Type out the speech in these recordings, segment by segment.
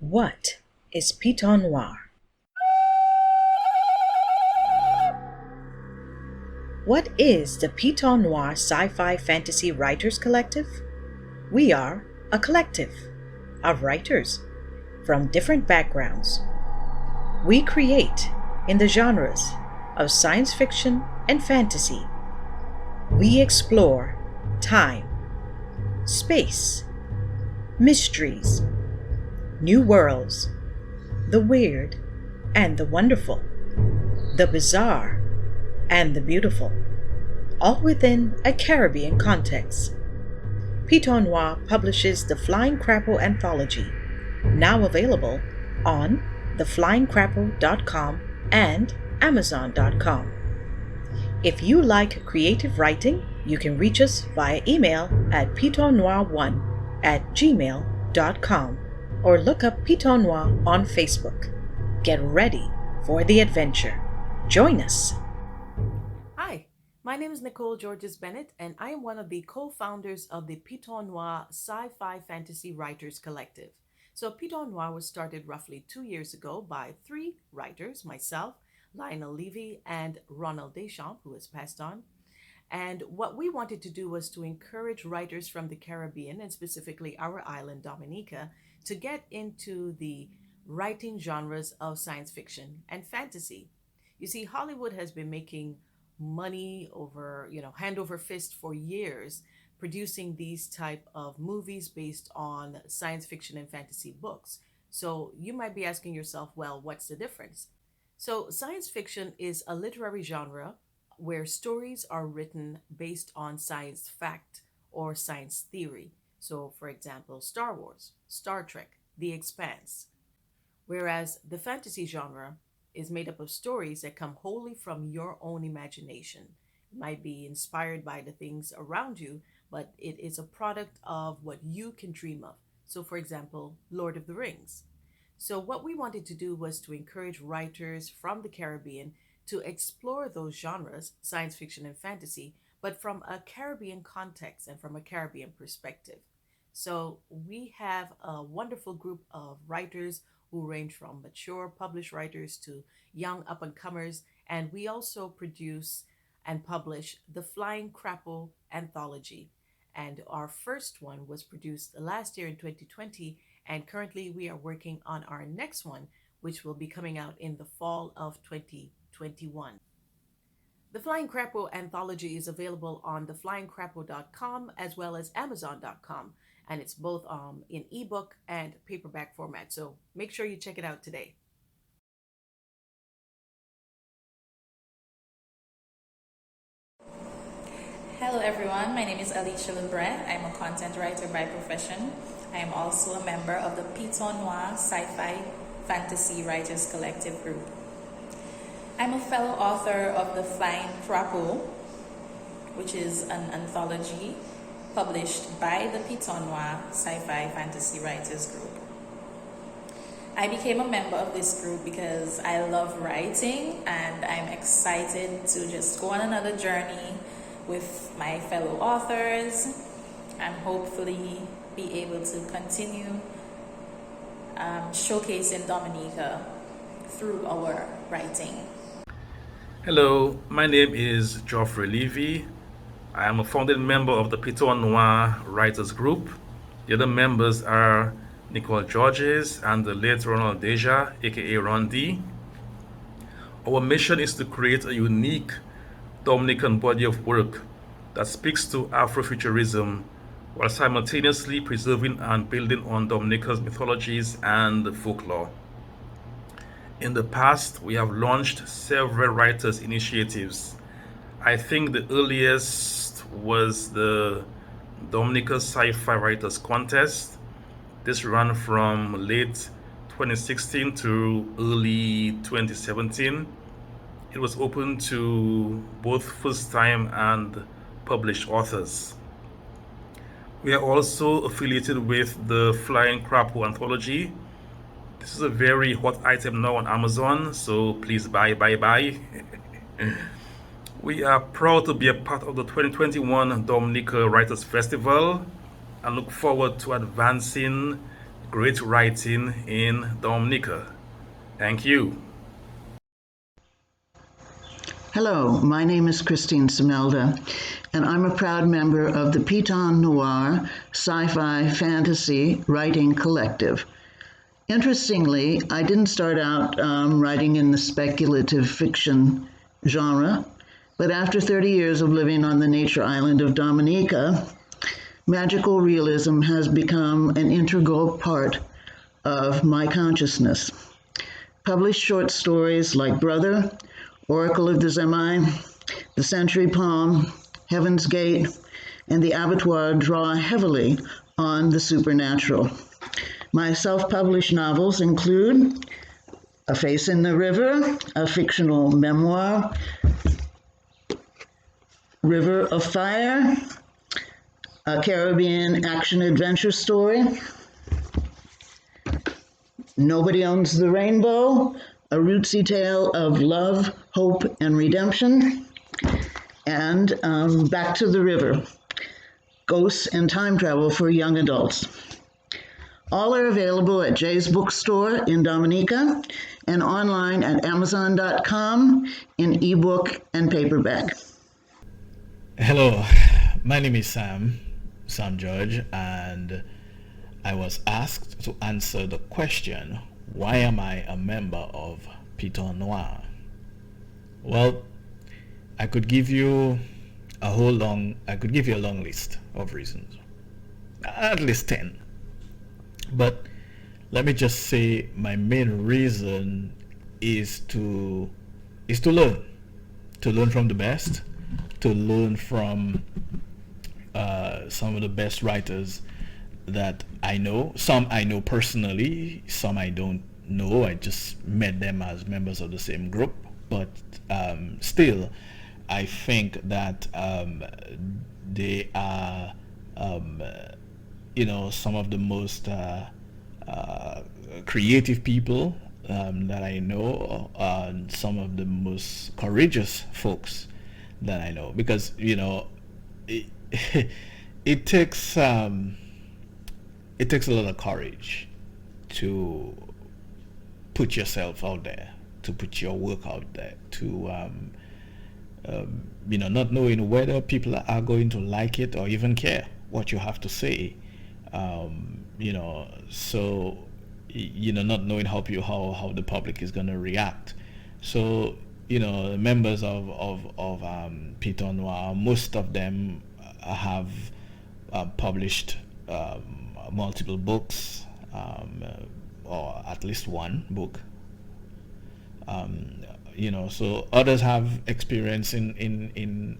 What is Piton Noire? What is the Piton Noire Sci-fi Fantasy Writers Collective? We are a collective of writers from different backgrounds. We create in the genres of science fiction and fantasy. We explore time, space, mysteries, new worlds, the weird and the wonderful, the bizarre and the beautiful, all within a Caribbean context. Piton Noire publishes the Flying Crapple Anthology, now available on theflyingcrapple.com and amazon.com. If you like creative writing, you can reach us via email at pitonnoire1@gmail.com or look up Piton Noire on Facebook. Get ready for the adventure. Join us. Hi, my name is Nicole Georges Bennett, and I am one of the co-founders of the Piton Noire Sci-fi Fantasy Writers Collective. So Piton Noire was started roughly 2 years ago by three writers, myself, Lionel Levy, and Ronald Deschamps, who has passed on. And what we wanted to do was to encourage writers from the Caribbean, and specifically our island, Dominica, to get into the writing genres of science fiction and fantasy. You see, Hollywood has been making money over, hand over fist for years, producing these type of movies based on science fiction and fantasy books. So you might be asking yourself, well, what's the difference? So science fiction is a literary genre where stories are written based on science fact or science theory. So, for example, Star Wars, Star Trek, The Expanse. Whereas the fantasy genre is made up of stories that come wholly from your own imagination. It might be inspired by the things around you, but it is a product of what you can dream of. So, for example, Lord of the Rings. So, what we wanted to do was to encourage writers from the Caribbean to explore those genres, science fiction and fantasy, but from a Caribbean context and from a Caribbean perspective. So, we have a wonderful group of writers who range from mature published writers to young up and comers, and we also produce and publish the Flying Crapple Anthology. And our first one was produced last year in 2020, and currently we are working on our next one, which will be coming out in the fall of 2021. The Flying Crapple Anthology is available on theflyingcrapple.com as well as amazon.com, and it's both in ebook and paperback format. So make sure you check it out today. Hello everyone, my name is Alicia Lebret. I'm a content writer by profession. I am also a member of the Piton Noire Sci-fi Fantasy Writers Collective group. I'm a fellow author of The Flying Crapple, which is an anthology published by the Piton Noire Sci-fi Fantasy Writers group. I became a member of this group because I love writing and I'm excited to just go on another journey with my fellow authors and hopefully be able to continue showcasing Dominica through our writing. Hello, my name is Geoffrey Levy. I am a founding member of the Piton Noire Writers Group. The other members are Nicole Georges and the late Ronald Deja, aka Ron D. Our mission is to create a unique Dominican body of work that speaks to Afrofuturism while simultaneously preserving and building on Dominica's mythologies and folklore. In the past, we have launched several writers' initiatives. I think the earliest was the Dominica Sci-Fi Writers Contest. This ran from late 2016 to early 2017. It was open to both first-time and published authors. We are also affiliated with the Flying Crapple Anthology. This is a very hot item now on Amazon, so please buy. We are proud to be a part of the 2021 Dominica Writers Festival and look forward to advancing great writing in Dominica. Thank you. Hello, my name is Christine Semelda, and I'm a proud member of the Piton Noire Sci-fi Fantasy Writing Collective. Interestingly, I didn't start out writing in the speculative fiction genre, but after 30 years of living on the nature island of Dominica, magical realism has become an integral part of my consciousness. Published short stories like Brother, Oracle of the Zemai, The Century Palm, Heaven's Gate, and The Abattoir draw heavily on the supernatural. My self-published novels include A Face in the River, a fictional memoir, River of Fire, a Caribbean action-adventure story, Nobody Owns the Rainbow, a rootsy tale of love, hope, and redemption, and Back to the River, Ghosts and Time Travel for Young Adults. All are available at Jay's Bookstore in Dominica and online at Amazon.com in ebook and paperback. Hello, my name is Sam George, and I was asked to answer the question, why am I a member of Piton Noire? Well, I could give you a long list of reasons, at least 10. But let me just say my main reason is to learn from the best, to learn from some of the best writers that I know. Some I know personally, some I don't know. I just met them as members of the same group. But still, I think that they are, some of the most creative people that I know, and some of the most courageous folks that I know. Because it takes a lot of courage to put yourself out there, to put your work out there, to not knowing whether people are going to like it or even care what you have to say, not knowing how the public is going to react. So members of Piton Noire, most of them have published multiple books, or at least one book. So others have experience in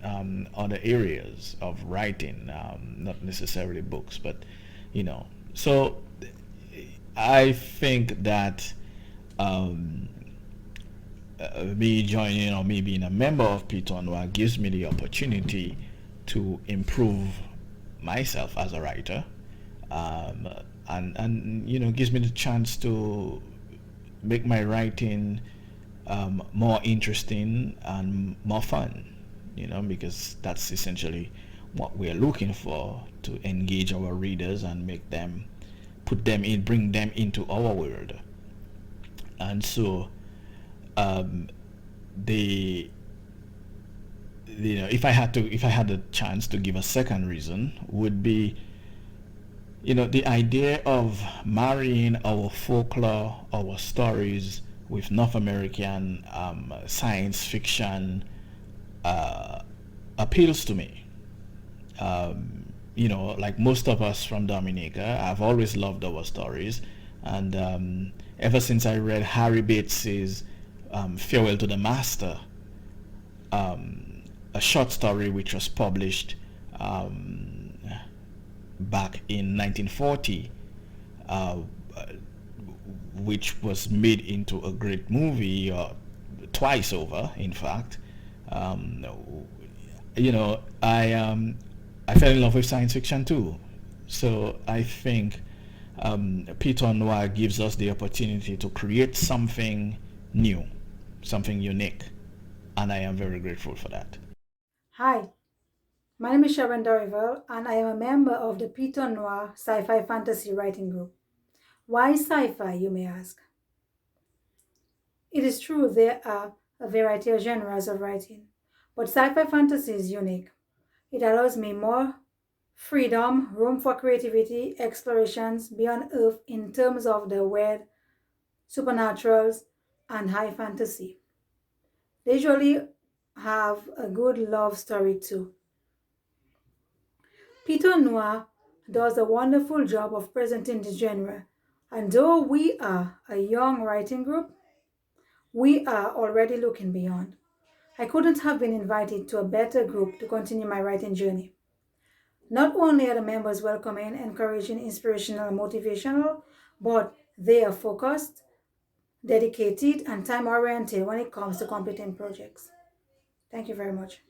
other areas of writing, not necessarily books, but So I think that me joining or me being a member of Piton Noire gives me the opportunity to improve myself as a writer, and gives me the chance to make my writing more interesting and more fun, because that's essentially what we're looking for, to engage our readers and make them, bring them into our world. And so if I had the chance to give a second reason, would be the idea of marrying our folklore, our stories with North American science fiction appeals to me. Like most of us from Dominica, I've always loved our stories, and ever since I read Harry Bates's Farewell to the Master, a short story which was published back in 1940, which was made into a great movie twice over, in fact. I fell in love with science fiction too. So I think Piton Noire gives us the opportunity to create something new, something unique, and I am very grateful for that. Hi, my name is Sharon Dorival, and I am a member of the Piton Noire Sci-fi Fantasy Writing Group. Why sci-fi, you may ask? It is true there are a variety of genres of writing, but sci-fi fantasy is unique. It allows me more freedom, room for creativity, explorations beyond Earth in terms of the weird, supernaturals, and high fantasy. They usually have a good love story too. Piton Noire does a wonderful job of presenting this genre, and though we are a young writing group, we are already looking beyond. I couldn't have been invited to a better group to continue my writing journey. Not only are the members welcoming, encouraging, inspirational, and motivational, but they are focused, dedicated, and time oriented when it comes to completing projects. Thank you very much.